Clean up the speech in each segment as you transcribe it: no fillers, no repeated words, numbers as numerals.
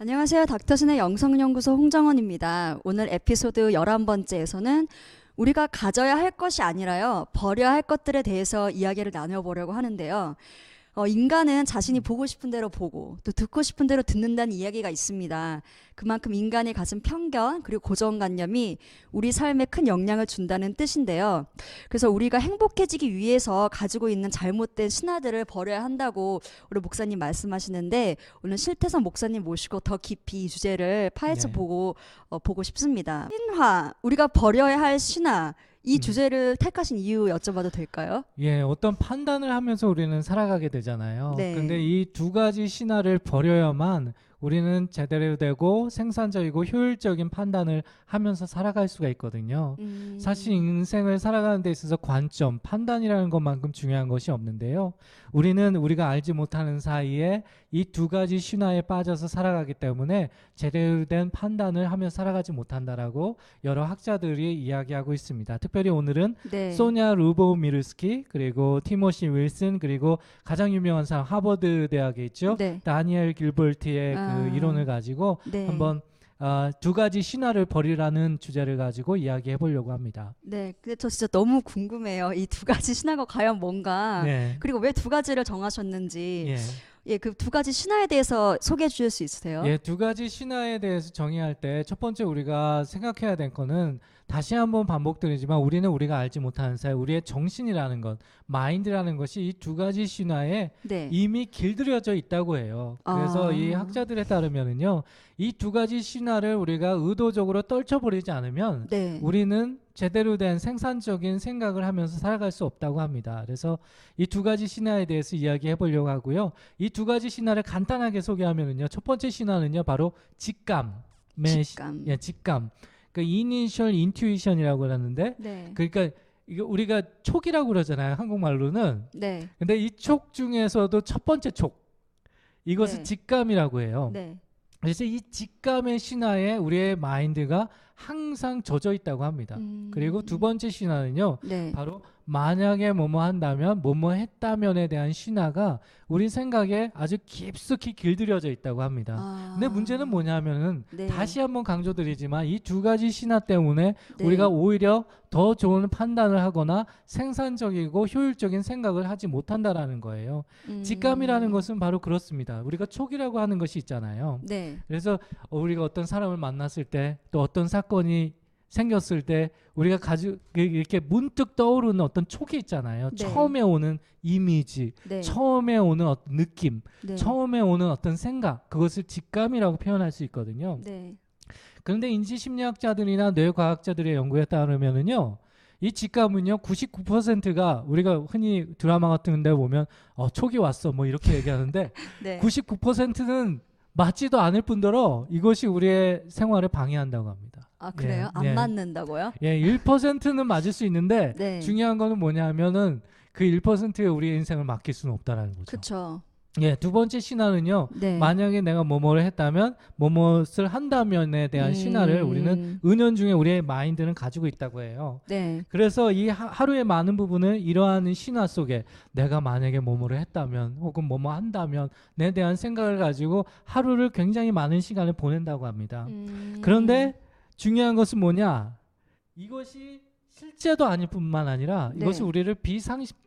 안녕하세요. 닥터신의 영성연구소 홍정원입니다. 오늘 에피소드 11번째에서는 우리가 가져야 할 것이 아니라요, 버려야 할 것들에 대해서 이야기를 나눠보려고 하는데요. 인간은 자신이 보고 싶은 대로 보고 또 듣고 싶은 대로 듣는다는 이야기가 있습니다. 그만큼 인간이 가진 편견 그리고 고정관념이 우리 삶에 큰 영향을 준다는 뜻인데요. 그래서 우리가 행복해지기 위해서 가지고 있는 잘못된 신화들을 버려야 한다고 우리 목사님 말씀하시는데, 오늘 실태선 목사님 모시고 더 깊이 이 주제를 파헤쳐 보고 싶습니다. 신화, 우리가 버려야 할 신화, 이 주제를 택하신 이유 여쭤봐도 될까요? 예, 어떤 판단을 하면서 우리는 살아가게 되잖아요. 네. 근데 이 두 가지 신화를 버려야만 우리는 제대로 되고 생산적이고 효율적인 판단을 하면서 살아갈 수가 있거든요. 사실 인생을 살아가는 데 있어서 관점, 판단이라는 것만큼 중요한 것이 없는데요. 우리가 알지 못하는 사이에 이 두 가지 신화에 빠져서 살아가기 때문에 제대로 된 판단을 하며 살아가지 못한다라고 여러 학자들이 이야기하고 있습니다. 특별히 오늘은 소냐 루보미르스키, 그리고 티모시 윌슨, 그리고 가장 유명한 사람 하버드 대학에 있죠. 다니엘 길버트의 그 이론을 가지고 한번 두 가지 신화를 버리라는 주제를 가지고 이야기해 보려고 합니다. 네, 근데 저 진짜 너무 궁금해요. 이 두 가지 신화가 과연 뭔가, 그리고 왜 두 가지를 정하셨는지. 그 두 가지 신화에 대해서 소개해 주실 수 있으세요? 예, 두 가지 신화에 대해서 정의할 때 첫 번째 우리가 생각해야 될 거는, 다시 한번 반복드리지만 우리가 알지 못하는 사이, 우리의 정신이라는 것, 마인드라는 것이 이 두 가지 신화에 이미 길들여져 있다고 해요. 그래서 이 학자들에 따르면은요, 이 두 가지 신화를 우리가 의도적으로 떨쳐버리지 않으면 우리는 제대로 된 생산적인 생각을 하면서 살아갈 수 없다고 합니다. 그래서 이 두 가지 신화에 대해서 이야기해 보려고 하고요. 이 두 가지 신화를 간단하게 소개하면은요, 첫 번째 신화는요, 바로 직감. 직감. 그 이니셜 인투이션이라고 하는데, 그러니까 이거 우리가 촉이라고 그러잖아요, 한국말로는. 근데 이 촉 중에서도 첫 번째 촉, 이것을 직감이라고 해요. 그래서 이 직감의 신화에 우리의 마인드가 항상 젖어 있다고 합니다. 그리고 두 번째 신화는요, 바로 만약에 뭐뭐 한다면, 뭐뭐 했다면에 대한 신화가 우리 생각에 아주 깊숙이 길들여져 있다고 합니다. 근데 문제는 뭐냐면은, 다시 한번 강조드리지만 이 두 가지 신화 때문에 우리가 오히려 더 좋은 판단을 하거나 생산적이고 효율적인 생각을 하지 못한다라는 거예요. 직감이라는 것은 바로 그렇습니다. 우리가 촉이라고 하는 것이 있잖아요. 그래서 우리가 어떤 사람을 만났을 때, 또 어떤 사건이 생겼을 때 우리가 이렇게 문득 떠오르는 어떤 촉이 있잖아요. 처음에 오는 이미지, 처음에 오는 어떤 느낌, 처음에 오는 어떤 생각, 그것을 직감이라고 표현할 수 있거든요. 그런데 인지심리학자들이나 뇌과학자들의 연구에 따르면은요, 이 직감은요 99%가 우리가 흔히 드라마 같은 데 보면 촉이 왔어 뭐 이렇게 얘기하는데 99%는 맞지도 않을 뿐더러 이것이 우리의 생활을 방해한다고 합니다. 아, 그래요? 안 맞는다고요? 예, 1%는 맞을 수 있는데 중요한 거는 뭐냐면은 그 1%에 우리의 인생을 맡길 수는 없다라는 거죠. 그렇죠. 예, 두 번째 신화는요, 만약에 내가 뭐뭐를 했다면, 뭐뭇을 한다면에 대한 신화를 우리는 은연중에 우리의 마인드는 가지고 있다고 해요. 그래서 이 하루의 많은 부분을 이러한 신화 속에 내가 만약에 뭐뭐를 했다면, 혹은 뭐뭐 한다면에 대한 생각을 가지고 하루를 굉장히 많은 시간을 보낸다고 합니다. 그런데 중요한 것은 뭐냐? 이것이 실제도 아닐 뿐만 아니라 이것이 우리를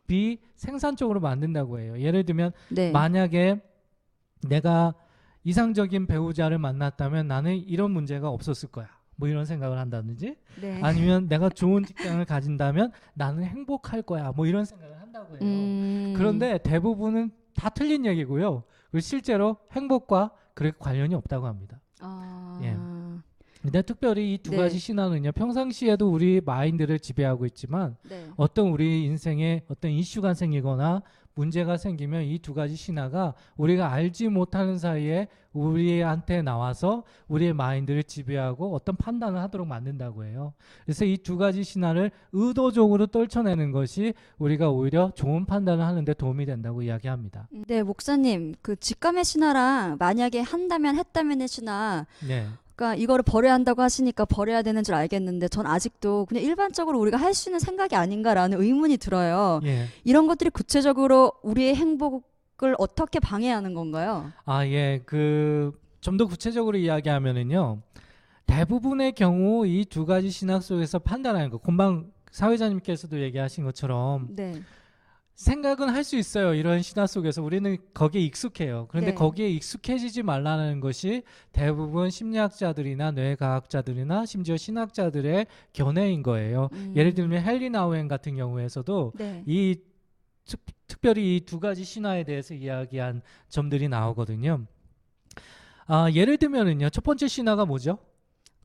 비생산적으로 만든다고 해요. 예를 들면 만약에 내가 이상적인 배우자를 만났다면 나는 이런 문제가 없었을 거야, 뭐 이런 생각을 한다든지, 아니면 내가 좋은 직장을 가진다면 나는 행복할 거야, 뭐 이런 생각을 한다고 해요. 그런데 대부분은 다 틀린 얘기고요. 그리고 실제로 행복과 그렇게 관련이 없다고 합니다. 예. 근데 특별히 이 두 가지 신화는요, 평상시에도 우리 마인드를 지배하고 있지만 어떤 우리 인생에 어떤 이슈가 생기거나 문제가 생기면 이 두 가지 신화가 우리가 알지 못하는 사이에 우리한테 나와서 우리의 마인드를 지배하고 어떤 판단을 하도록 만든다고 해요. 그래서 이 두 가지 신화를 의도적으로 떨쳐내는 것이 우리가 오히려 좋은 판단을 하는 데 도움이 된다고 이야기합니다. 네, 목사님, 그 직감의 신화랑 만약에 한다면 했다면의 신화, 그러니까 이거를 버려야 한다고 하시니까 버려야 되는 줄 알겠는데, 전 아직도 그냥 일반적으로 우리가 할 수 있는 생각이 아닌가라는 의문이 들어요. 이런 것들이 구체적으로 우리의 행복을 어떻게 방해하는 건가요? 예, 좀 더 구체적으로 이야기하면은요. 대부분의 경우 이 두 가지 신학 속에서 판단하는 거, 금방 사회자님께서도 얘기하신 것처럼 네. 생각은 할 수 있어요. 이런 신화 속에서 우리는 거기에 익숙해요. 그런데 네. 거기에 익숙해지지 말라는 것이 대부분 심리학자들이나 뇌과학자들이나 심지어 신학자들의 견해인 거예요. 예를 들면 헨리 나우엔 같은 경우에서도 네. 이 특별히 이 두 가지 신화에 대해서 이야기한 점들이 나오거든요. 예를 들면은요. 첫 번째 신화가 뭐죠?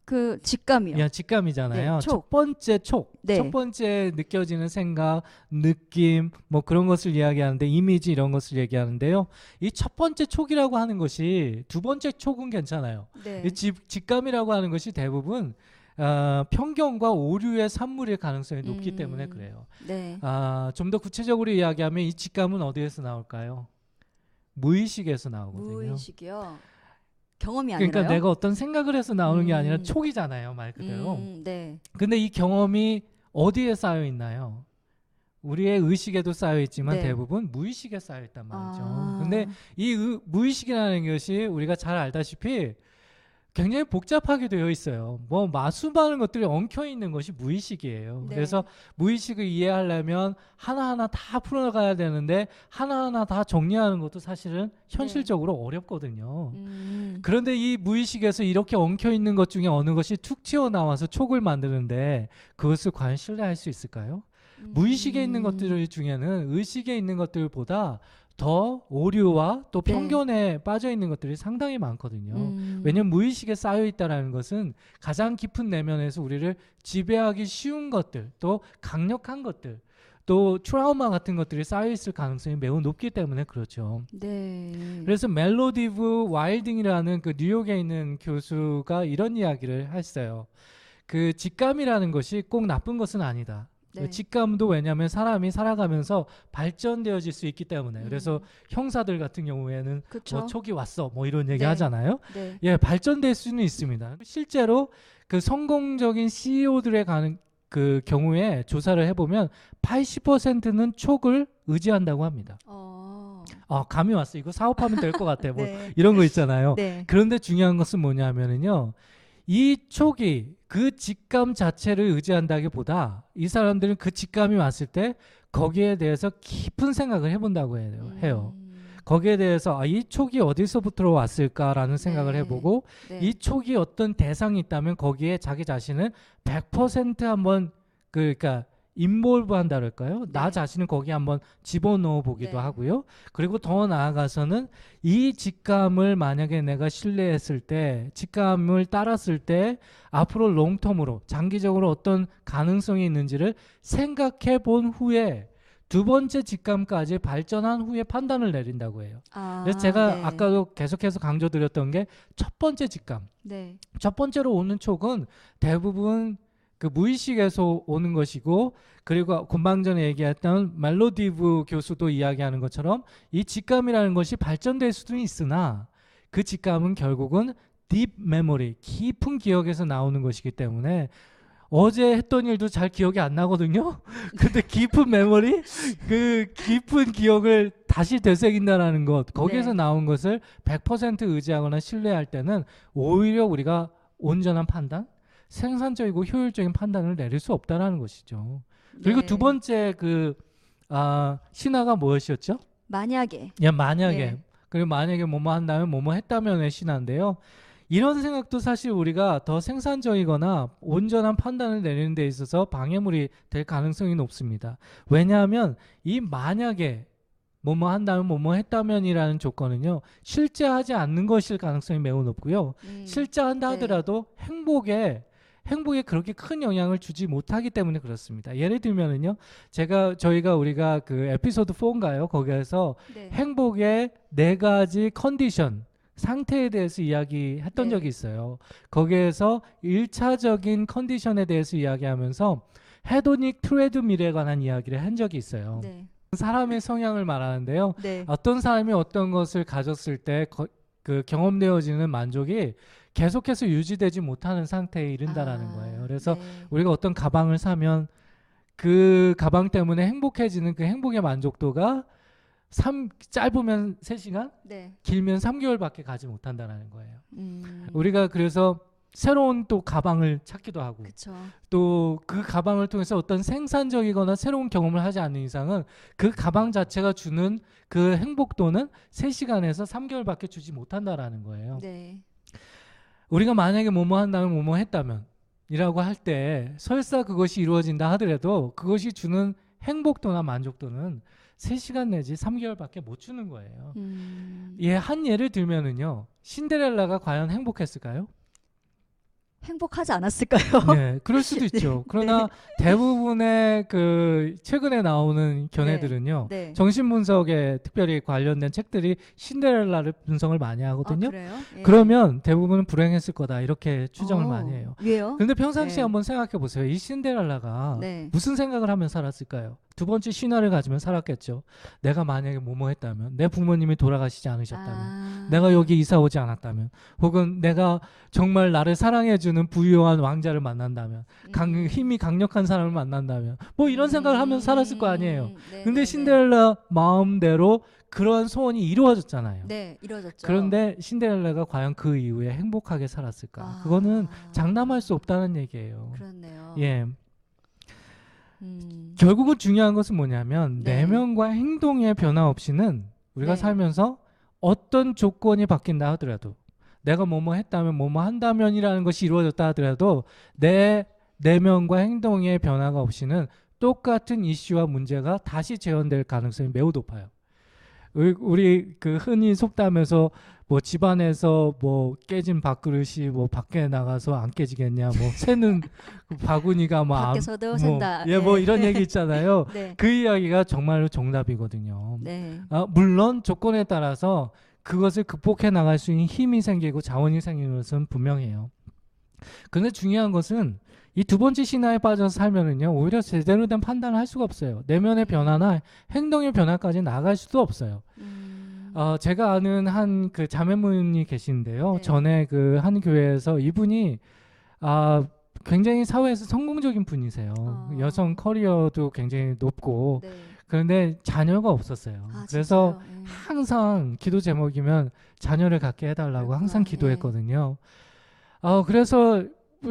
그 직감이요. 야, 직감이잖아요. 네, 촉. 첫 번째 촉. 네. 첫 번째 느껴지는 생각, 느낌, 뭐 그런 것을 이야기하는데 이미지 이런 것을 얘기하는데요. 이 첫 번째 촉이라고 하는 것이 두 번째 촉은 괜찮아요. 네. 이 직감이라고 하는 것이 대부분 편견과 오류의 산물일 가능성이 높기 때문에 그래요. 네. 좀 더 구체적으로 이야기하면 이 직감은 어디에서 나올까요? 무의식에서 나오거든요. 무의식이요. 경험이 그러니까 아니라요? 내가 어떤 생각을 해서 나오는 게 아니라 음. 촉이잖아요, 말 그대로. 네. 근데 이 경험이 어디에 쌓여 있나요? 우리의 의식에도 쌓여 있지만 네. 대부분 무의식에 쌓여 있단 말이죠. 아. 근데 이 무의식이라는 것이 우리가 잘 알다시피 굉장히 복잡하게 되어 있어요. 뭐 수많은 것들이 엉켜 있는 것이 무의식이에요. 네. 그래서 무의식을 이해하려면 하나하나 다 풀어가야 되는데 하나하나 다 정리하는 것도 사실은 현실적으로 어렵거든요. 그런데 이 무의식에서 이렇게 엉켜 있는 것 중에 어느 것이 툭 튀어나와서 촉을 만드는데 그것을 과연 신뢰할 수 있을까요? 무의식에 있는 것들 중에는 의식에 있는 것들보다 더 오류와 또 네. 편견에 빠져 있는 것들이 상당히 많거든요. 왜냐하면 무의식에 쌓여 있다라는 것은 가장 깊은 내면에서 우리를 지배하기 쉬운 것들, 또 강력한 것들, 또 트라우마 같은 것들이 쌓여 있을 가능성이 매우 높기 때문에 그렇죠. 네. 그래서 멜로디브 와일딩이라는 그 뉴욕에 있는 교수가 이런 이야기를 했어요. 그 직감이라는 것이 꼭 나쁜 것은 아니다. 네. 직감도 왜냐하면 사람이 살아가면서 발전되어질 수 있기 때문에 그래서 형사들 같은 경우에는 그쵸. 뭐 촉이 왔어 뭐 이런 얘기 네. 하잖아요. 네. 예, 발전될 수는 있습니다. 실제로 그 성공적인 CEO들의 그 경우에 조사를 해보면 80%는 촉을 의지한다고 합니다. 감이 왔어. 이거 사업하면 될 것 같아. 뭐 네. 이런 거 있잖아요. 네. 그런데 중요한 것은 뭐냐면은요. 이 촉이 그 직감 자체를 의지한다기보다 이 사람들은 그 직감이 왔을 때 거기에 대해서 깊은 생각을 해본다고 해요. 거기에 대해서 이 촉이 어디서부터 왔을까라는 생각을 네. 해보고 네. 이 촉이 어떤 대상이 있다면 거기에 자기 자신을 100% 한번 그러니까 인볼브 한다 그럴까요? 나 네. 자신을 거기에 한번 집어넣어 보기도 네. 하고요. 그리고 더 나아가서는 이 직감을 만약에 내가 신뢰했을 때 직감을 따랐을 때 앞으로 롱텀으로 장기적으로 어떤 가능성이 있는지를 생각해 본 후에 두 번째 직감까지 발전한 후에 판단을 내린다고 해요. 그래서 제가 네. 아까도 계속해서 강조드렸던 게 첫 번째 직감. 네. 첫 번째로 오는 촉은 대부분 그 무의식에서 오는 것이고 그리고 금방 전에 얘기했던 멜로디브 교수도 이야기하는 것처럼 이 직감이라는 것이 발전될 수도 있으나 그 직감은 결국은 딥 메모리, 깊은 기억에서 나오는 것이기 때문에 어제 했던 일도 잘 기억이 안 나거든요. 근데 깊은 메모리, 그 깊은 기억을 다시 되새긴다라는 것, 거기에서 네. 나온 것을 100% 의지하거나 신뢰할 때는 오히려 우리가 온전한 판단, 생산적이고 효율적인 판단을 내릴 수 없다라는 것이죠. 그리고 네. 두 번째 신화가 무엇이었죠? 만약에. 만약에. 네. 그리고 만약에 뭐뭐 한다면 뭐뭐 했다면의 신화인데요. 이런 생각도 사실 우리가 더 생산적이거나 온전한 판단을 내리는 데 있어서 방해물이 될 가능성이 높습니다. 왜냐하면 이 만약에 뭐뭐 한다면 뭐뭐 했다면이라는 조건은요. 실제 하지 않는 것일 가능성이 매우 높고요. 실제 한다 네. 하더라도 행복에 그렇게 큰 영향을 주지 못하기 때문에 그렇습니다. 예를 들면은요. 우리가 그 에피소드 4인가요? 거기에서 네. 행복의 4가지 컨디션 상태에 대해서 이야기했던 네. 적이 있어요. 거기에서 1차적인 컨디션에 대해서 이야기하면서 헤도닉 트레드밀에 관한 이야기를 한 적이 있어요. 네. 사람의 성향을 말하는데요. 네. 어떤 사람이 어떤 것을 가졌을 때 그 경험되어지는 만족이 계속해서 유지되지 못하는 상태에 이른다라는 거예요. 그래서 네. 우리가 어떤 가방을 사면 그 가방 때문에 행복해지는 그 행복의 만족도가 짧으면 3시간, 네. 길면 3개월밖에 가지 못한다는 거예요. 음. 우리가 그래서 새로운 또 가방을 찾기도 하고 그쵸. 또 그 가방을 통해서 어떤 생산적이거나 새로운 경험을 하지 않는 이상은 그 가방 자체가 주는 그 행복도는 3시간에서 3개월밖에 주지 못한다라는 거예요. 네. 우리가 만약에 뭐뭐 한다면 뭐뭐 했다면 이라고 할 때 설사 그것이 이루어진다 하더라도 그것이 주는 행복도나 만족도는 3시간 내지 3개월밖에 못 주는 거예요. 예, 한 예를 들면은요. 신데렐라가 과연 행복했을까요? 행복하지 않았을까요? 네, 그럴 수도 있죠. 그러나 대부분의 그 최근에 나오는 견해들은요. 네. 정신분석에 특별히 관련된 책들이 신데렐라를 분석을 많이 하거든요. 아, 그래요? 예. 그러면 대부분은 불행했을 거다 이렇게 추정을 많이 해요. 왜요? 근데 평상시에 네. 한번 생각해 보세요. 이 신데렐라가 네. 무슨 생각을 하면 살았을까요? 두 번째 신화를 가지면 살았겠죠. 내가 만약에 뭐뭐 했다면, 내 부모님이 돌아가시지 않으셨다면, 내가 여기 이사 오지 않았다면, 혹은 내가 정말 나를 사랑해주는 부유한 왕자를 만난다면, 힘이 강력한 사람을 만난다면, 뭐 이런 생각을 하면서 살았을 거 아니에요. 네, 근데 네, 신데렐라 마음대로 그런 소원이 이루어졌잖아요. 네, 이루어졌죠. 그런데 신데렐라가 과연 그 이후에 행복하게 살았을까? 그거는 장담할 수 없다는 얘기예요. 그렇네요. 예. 결국은 중요한 것은 뭐냐면 네. 내면과 행동의 변화 없이는 우리가 네. 살면서 어떤 조건이 바뀐다 하더라도 내가 뭐뭐 했다면 뭐뭐 한다면이라는 것이 이루어졌다 하더라도 내 내면과 행동의 변화가 없이는 똑같은 이슈와 문제가 다시 재현될 가능성이 매우 높아요. 우리 그 흔히 속담에서 뭐 집안에서 뭐 깨진 밥그릇이 뭐 밖에 나가서 안 깨지겠냐, 뭐 새는 바구니가 뭐 밖에서도 샌다. 예, 뭐 이런 얘기 있잖아요. 네. 그 이야기가 정말로 정답이거든요. 네. 물론 조건에 따라서 그것을 극복해 나갈 수 있는 힘이 생기고 자원이 생기는 것은 분명해요. 그런데 중요한 것은 이 두 번째 신화에 빠져서 살면은요, 오히려 제대로 된 판단을 할 수가 없어요. 내면의 변화나 행동의 변화까지 나아갈 수도 없어요. 제가 아는 한 그 자매분이 계신데요. 네. 전에 그 한 교회에서 이분이 굉장히 사회에서 성공적인 분이세요. 여성 커리어도 굉장히 높고 네. 그런데 자녀가 없었어요. 아, 그래서 진짜요? 항상 기도 제목이면 자녀를 갖게 해달라고 그렇구나. 항상 기도했거든요. 그래서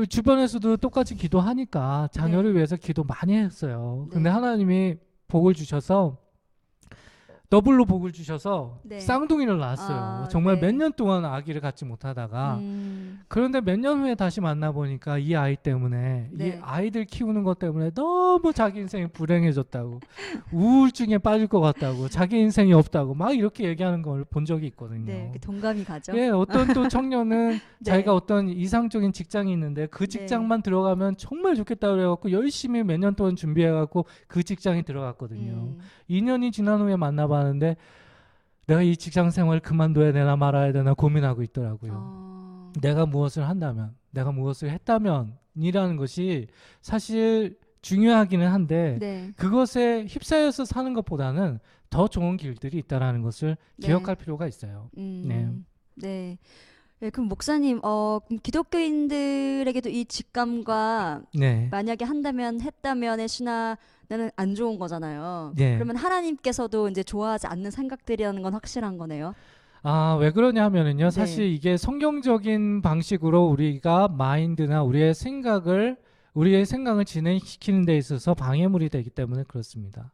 주변에서도 똑같이 기도하니까 자녀를 네. 위해서 기도 많이 했어요. 근데 네. 하나님이 복을 주셔서 더블로 복을 주셔서 네. 쌍둥이를 낳았어요. 정말 네. 몇 년 동안 아기를 갖지 못하다가 그런데 몇 년 후에 다시 만나보니까 이 아이 때문에 이 네. 아이들 키우는 것 때문에 너무 자기 인생이 불행해졌다고 우울증에 빠질 것 같다고 자기 인생이 없다고 막 이렇게 얘기하는 걸 본 적이 있거든요. 네, 동감이 가죠. 예, 어떤 또 청년은 네. 자기가 어떤 이상적인 직장이 있는데 그 직장만 들어가면 정말 좋겠다 그래갖고 열심히 몇 년 동안 준비해갖고 그 직장에 들어갔거든요. 2년이 지난 후에 만나봤는데 내가 이 직장 생활 그만둬야 되나 말아야 되나 고민하고 있더라고요. 내가 무엇을 한다면, 내가 무엇을 했다면 이라는 것이 사실 중요하기는 한데 네. 그것에 휩싸여서 사는 것보다는 더 좋은 길들이 있다는 것을 네. 기억할 필요가 있어요. 네. 네. 네, 그럼 목사님, 그럼 기독교인들에게도 이 직감과 네. 만약에 했다면의 신화는 안 좋은 거잖아요. 네. 그러면 하나님께서도 이제 좋아하지 않는 생각들이라는 건 확실한 거네요. 왜 그러냐 하면은요. 네. 사실 이게 성경적인 방식으로 우리가 마인드나 우리의 생각을 진행시키는 데 있어서 방해물이 되기 때문에 그렇습니다.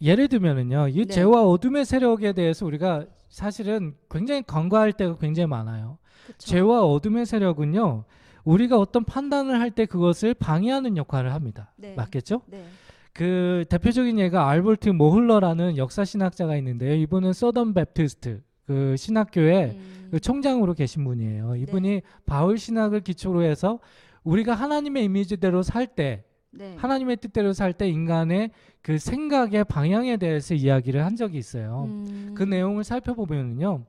예를 들면은요. 이 네. 죄와 어둠의 세력에 대해서 우리가 사실은 굉장히 간과할 때가 굉장히 많아요. 그쵸? 죄와 어둠의 세력은요. 우리가 어떤 판단을 할 때 그것을 방해하는 역할을 합니다. 네. 맞겠죠? 네. 그 대표적인 예가 알버트 모흘러라는 역사 신학자가 있는데요. 이분은 서던 베프티스트 그 신학교의 그 총장으로 계신 분이에요. 이분이 바울 신학을 기초로 해서 우리가 하나님의 이미지대로 살 때, 네. 하나님의 뜻대로 살 때 인간의 그 생각의 방향에 대해서 이야기를 한 적이 있어요. 그 내용을 살펴보면요,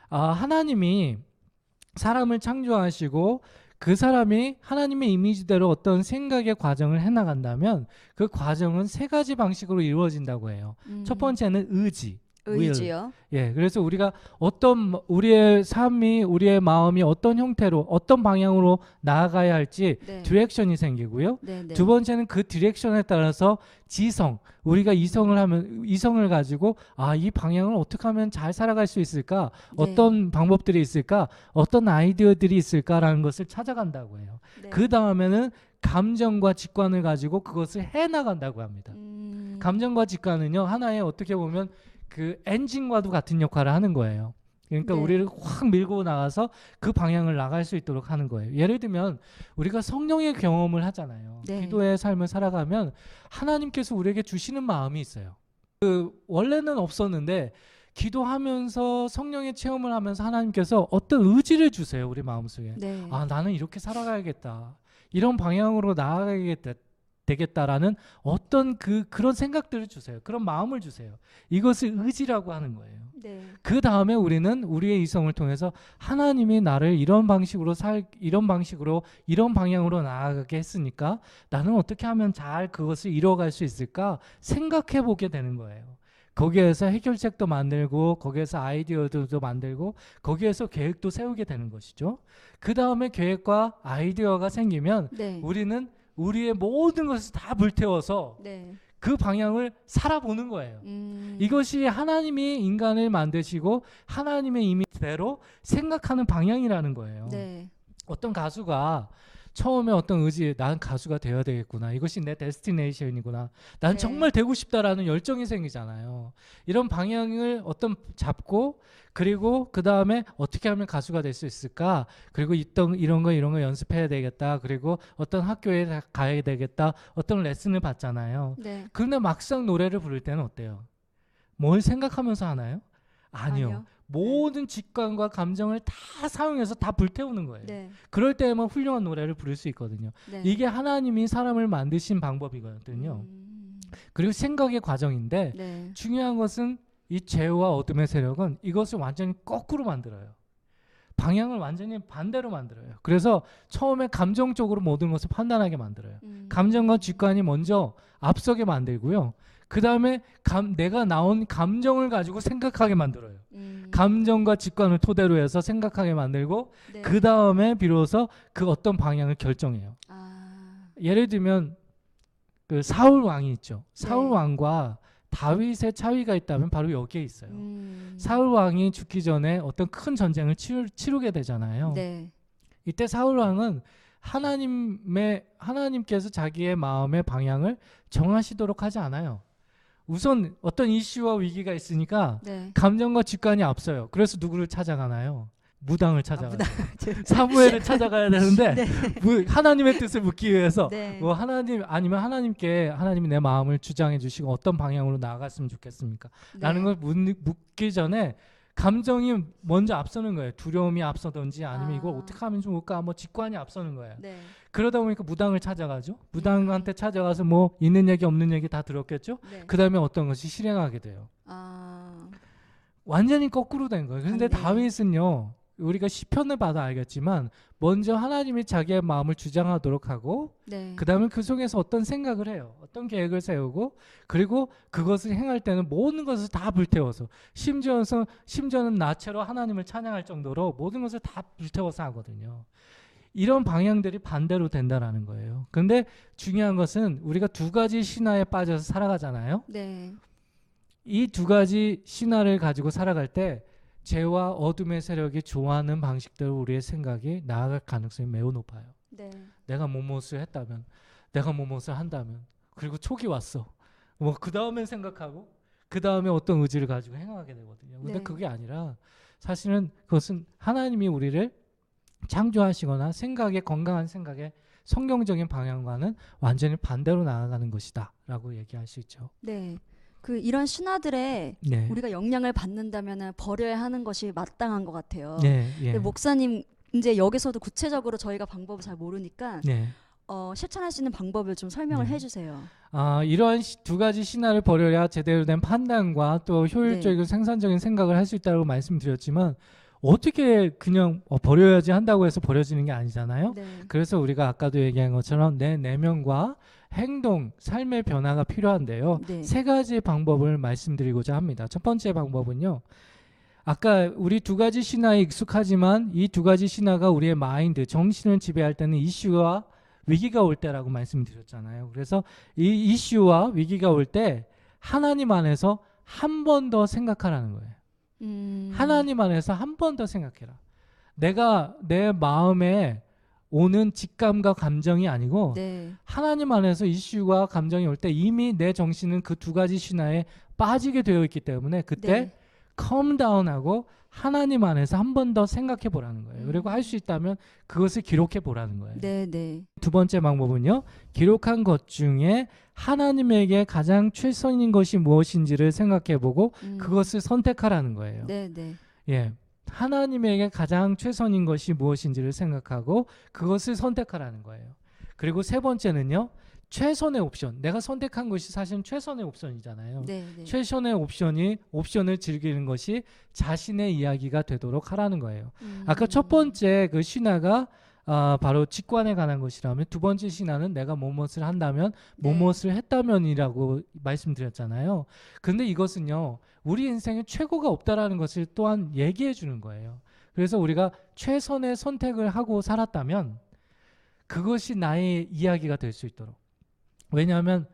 하나님이 사람을 창조하시고 그 사람이 하나님의 이미지대로 어떤 생각의 과정을 해나간다면 그 과정은 3가지 방식으로 이루어진다고 해요. 첫 번째는 의지. will. 의지요. 예, 그래서 우리가 우리의 삶이 우리의 마음이 어떤 형태로 어떤 방향으로 나아가야 할지 네. 디렉션이 생기고요. 네, 네. 두 번째는 그 디렉션에 따라서 지성, 우리가 이성을 가지고 이 방향을 어떻게 하면 잘 살아갈 수 있을까? 네. 어떤 방법들이 있을까? 어떤 아이디어들이 있을까라는 것을 찾아간다고 해요. 네. 그 다음에는 감정과 직관을 가지고 그것을 해 나간다고 합니다. 감정과 직관은요, 하나의 어떻게 보면 그 엔진과도 같은 역할을 하는 거예요. 그러니까 네. 우리를 확 밀고 나가서 그 방향을 나갈 수 있도록 하는 거예요. 예를 들면 우리가 성령의 경험을 하잖아요. 네. 기도의 삶을 살아가면 하나님께서 우리에게 주시는 마음이 있어요. 그 원래는 없었는데 기도하면서 성령의 체험을 하면서 하나님께서 어떤 의지를 주세요. 우리 마음속에. 네. 나는 이렇게 살아가야겠다. 이런 방향으로 되겠다라는 어떤 그런 생각들을 주세요. 그런 마음을 주세요. 이것을 의지라고 하는 거예요. 네. 그 다음에 우리는 우리의 이성을 통해서 하나님이 나를 이런 방식으로 이런 방향으로 나아가게 했으니까 나는 어떻게 하면 잘 그것을 이뤄갈 수 있을까 생각해 보게 되는 거예요. 거기에서 해결책도 만들고 거기에서 아이디어도 만들고 거기에서 계획도 세우게 되는 것이죠. 그 다음에 계획과 아이디어가 생기면 네. 우리는 우리의 모든 것을 다 불태워서 네. 그 방향을 살아보는 거예요. 이것이 하나님이 인간을 만드시고 하나님의 이미지대로 생각하는 방향이라는 거예요. 네. 어떤 가수가 처음에 어떤 의지, 난 가수가 되어야 되겠구나. 이것이 내 데스티네이션이구나. 난 네. 정말 되고 싶다라는 열정이 생기잖아요. 이런 방향을 잡고 그리고 그 다음에 어떻게 하면 가수가 될 수 있을까? 그리고 이런 거 연습해야 되겠다. 그리고 어떤 학교에 가야 되겠다. 어떤 레슨을 받잖아요. 네. 그런데 막상 노래를 부를 때는 어때요? 뭘 생각하면서 하나요? 아니요. 모든 직관과 감정을 다 사용해서 다 불태우는 거예요. 네. 그럴 때에만 훌륭한 노래를 부를 수 있거든요. 네. 이게 하나님이 사람을 만드신 방법이거든요. 그리고 생각의 과정인데 네. 중요한 것은 이 죄와 어둠의 세력은 이것을 완전히 거꾸로 만들어요. 방향을 완전히 반대로 만들어요. 그래서 처음에 감정적으로 모든 것을 판단하게 만들어요. 감정과 직관이 먼저 앞서게 만들고요. 그 다음에 내가 나온 감정을 가지고 생각하게 만들어요. 감정과 직관을 토대로 해서 생각하게 만들고 네. 그 다음에 비로소 그 어떤 방향을 결정해요. 예를 들면 그 사울 왕이 있죠. 사울 네. 왕과 다윗의 차이가 있다면 바로 여기에 있어요. 사울 왕이 죽기 전에 어떤 큰 전쟁을 치르게 되잖아요. 네. 이때 사울 왕은 하나님께서 자기의 마음의 방향을 정하시도록 하지 않아요. 우선 어떤 이슈와 위기가 있으니까 네. 감정과 직관이 앞서요. 그래서 누구를 찾아가나요? 무당을 찾아가요. 무당. 사무엘을 찾아가야 되는데 네. 하나님의 뜻을 묻기 위해서 네. 뭐 하나님이 내 마음을 주장해 주시고 어떤 방향으로 나아갔으면 좋겠습니까? 라는 걸 묻기 전에 감정이 먼저 앞서는 거예요. 두려움이 앞서든지 아니면 이걸 어떻게 하면 좋을까? 뭐 직관이 앞서는 거예요. 네. 그러다 보니까 무당을 찾아가죠. 무당한테 찾아가서 뭐 있는 얘기 없는 얘기 다 들었겠죠. 네. 그 다음에 어떤 것이 실행하게 돼요. 완전히 거꾸로 된 거예요. 그런데 네. 다윗은요. 우리가 시편을 봐도 알겠지만 먼저 하나님이 자기의 마음을 주장하도록 하고 네. 그 다음에 그 속에서 어떤 생각을 해요. 어떤 계획을 세우고 그리고 그것을 행할 때는 모든 것을 다 불태워서 심지어는 나체로 하나님을 찬양할 정도로 모든 것을 다 불태워서 하거든요. 이런 방향들이 반대로 된다라는 거예요. 근데 중요한 것은 우리가 두 가지 신화에 빠져서 살아가잖아요. 네. 이 두 가지 신화를 가지고 살아갈 때 죄와 어둠의 세력이 좋아하는 방식대로 우리의 생각이 나아갈 가능성이 매우 높아요. 네. 내가 무엇을 했다면, 내가 무엇을 한다면, 그리고 촉이 왔어. 뭐 그 다음에 생각하고, 그 다음에 어떤 의지를 가지고 행하게 되거든요. 근데 네. 그게 아니라 사실은 그것은 하나님이 우리를 창조하시거나 건강한 생각의 성경적인 방향과는 완전히 반대로 나아가는 것이다라고 얘기할 수 있죠. 네. 이런 신화들에 네. 우리가 영향을 받는다면 버려야 하는 것이 마땅한 것 같아요. 네. 예. 근데 목사님 이제 여기서도 구체적으로 저희가 방법을 잘 모르니까 네. 실천할 수 있는 방법을 좀 설명을 네. 해주세요. 이러한 두 가지 신화를 버려야 제대로 된 판단과 또 효율적이고 생산적인 생각을 할 수 있다고 말씀드렸지만 어떻게 그냥 버려야지 한다고 해서 버려지는 게 아니잖아요. 네. 그래서 우리가 아까도 얘기한 것처럼 내 내면과 행동, 삶의 변화가 필요한데요. 네. 세 가지 방법을 말씀드리고자 합니다. 첫 번째 방법은요. 아까 우리 두 가지 신화에 익숙하지만 이 두 가지 신화가 우리의 마인드, 정신을 지배할 때는 이슈와 위기가 올 때라고 말씀드렸잖아요. 그래서 이 이슈와 위기가 올 때 하나님 안에서 한 번 더 생각하라는 거예요. 하나님 안에서 한 번 더 생각해라. 내가 내 마음에 오는 직감과 감정이 아니고 네. 하나님 안에서 이슈와 감정이 올 때 이미 내 정신은 그 두 가지 신화에 빠지게 되어 있기 때문에 그때 네. 컴다운하고 하나님 안에서 한 번 더 생각해 보라는 거예요. 그리고 할 수 있다면 그것을 기록해 보라는 거예요. 네. 네. 두 번째 방법은요. 기록한 것 중에 하나님에게 가장 최선인 것이 무엇인지를 생각해 보고 그것을 선택하라는 거예요. 네. 네. 예. 하나님에게 가장 최선인 것이 무엇인지를 생각하고 그것을 선택하라는 거예요. 그리고 세 번째는요. 최선의 옵션. 내가 선택한 것이 사실은 최선의 옵션이잖아요. 네. 네. 최선의 옵션을 즐기는 것이 자신의 이야기가 되도록 하라는 거예요. 아까 첫 번째 그 신화가 바로 직관에 관한 것이라면 두 번째 신화는 내가 무엇을 한다면 네. 무엇을 했다면이라고 말씀드렸잖아요. 근데 이것은요. 우리 인생에 최고가 없다라는 것을 또한 얘기해 주는 거예요. 그래서 우리가 최선의 선택을 하고 살았다면 그것이 나의 이야기가 될 수 있도록. 왜냐하면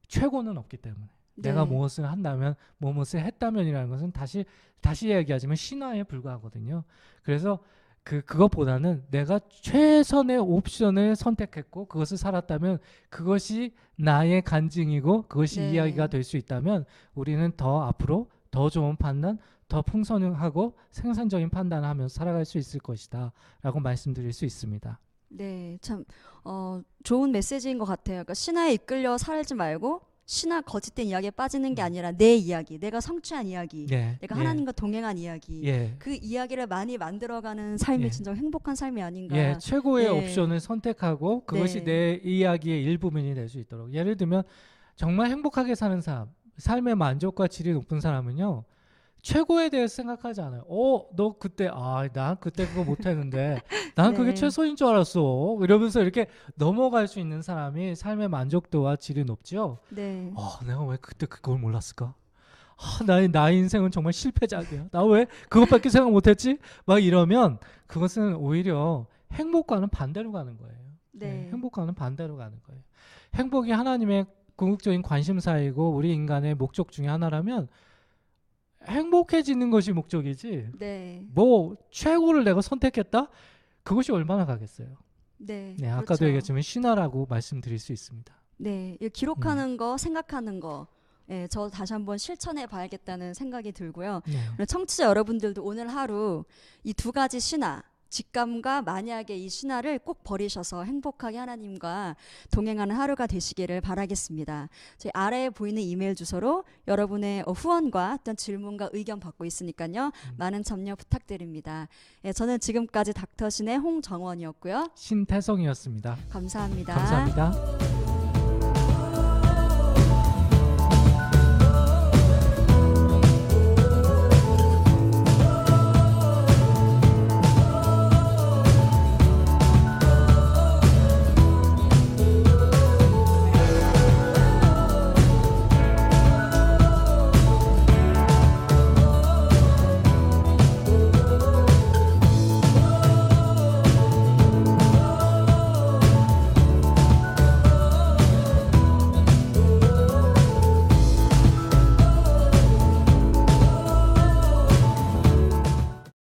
최고는 없기 때문에. 네. 내가 무엇을 한다면 무엇을 했다면이라는 것은 다시 얘기하지만 신화에 불과하거든요. 그래서 그것보다는 내가 최선의 옵션을 선택했고 그것을 살았다면 그것이 나의 간증이고 그것이 네. 이야기가 될 수 있다면 우리는 더 앞으로 더 좋은 판단, 더 풍성하고 생산적인 판단을 하면서 살아갈 수 있을 것이다 라고 말씀드릴 수 있습니다. 네, 참 좋은 메시지인 것 같아요. 그러니까 신화에 이끌려 살지 말고 신화 거짓된 이야기에 빠지는 게 아니라 내 이야기, 내가 성취한 이야기, 예, 내가 예, 하나님과 동행한 이야기, 예, 그 이야기를 많이 만들어가는 삶이 예. 진정 행복한 삶이 아닌가. 예, 최고의 네. 옵션을 선택하고 그것이 네. 내 이야기의 일부분이 될 수 있도록. 예를 들면 정말 행복하게 사는 사람, 삶의 만족과 질이 높은 사람은요. 최고에 대해서 생각하지 않아요. 너 그때 난 그때 그거 못했는데 난 그게 네. 최소인 줄 알았어. 이러면서 이렇게 넘어갈 수 있는 사람이 삶의 만족도와 질이 높죠. 네. 내가 왜 그때 그걸 몰랐을까? 나의 인생은 정말 실패작이야. 나 왜 그것밖에 생각 못했지? 막 이러면 그것은 오히려 행복과는 반대로 가는 거예요. 네. 행복과는 반대로 가는 거예요. 행복이 하나님의 궁극적인 관심사이고 우리 인간의 목적 중에 하나라면 행복해지는 것이 목적이지. 네. 뭐 최고를 내가 선택했다? 그것이 얼마나 가겠어요. 네. 네, 아까도 그렇죠. 얘기했지만 신화라고 말씀드릴 수 있습니다. 네, 이 기록하는 거, 생각하는 거, 저 다시 한번 실천해 봐야겠다는 생각이 들고요. 네. 그리고 청취자 여러분들도 오늘 하루 이 두 가지 신화, 직감과 만약의 이 신화를 꼭 버리셔서 행복하게 하나님과 동행하는 하루가 되시기를 바라겠습니다. 저희 아래에 보이는 이메일 주소로 여러분의 후원과 어떤 질문과 의견 받고 있으니까요. 많은 참여 부탁드립니다. 저는 지금까지 닥터신의 홍정원이었고요. 신태성이었습니다. 감사합니다. 감사합니다.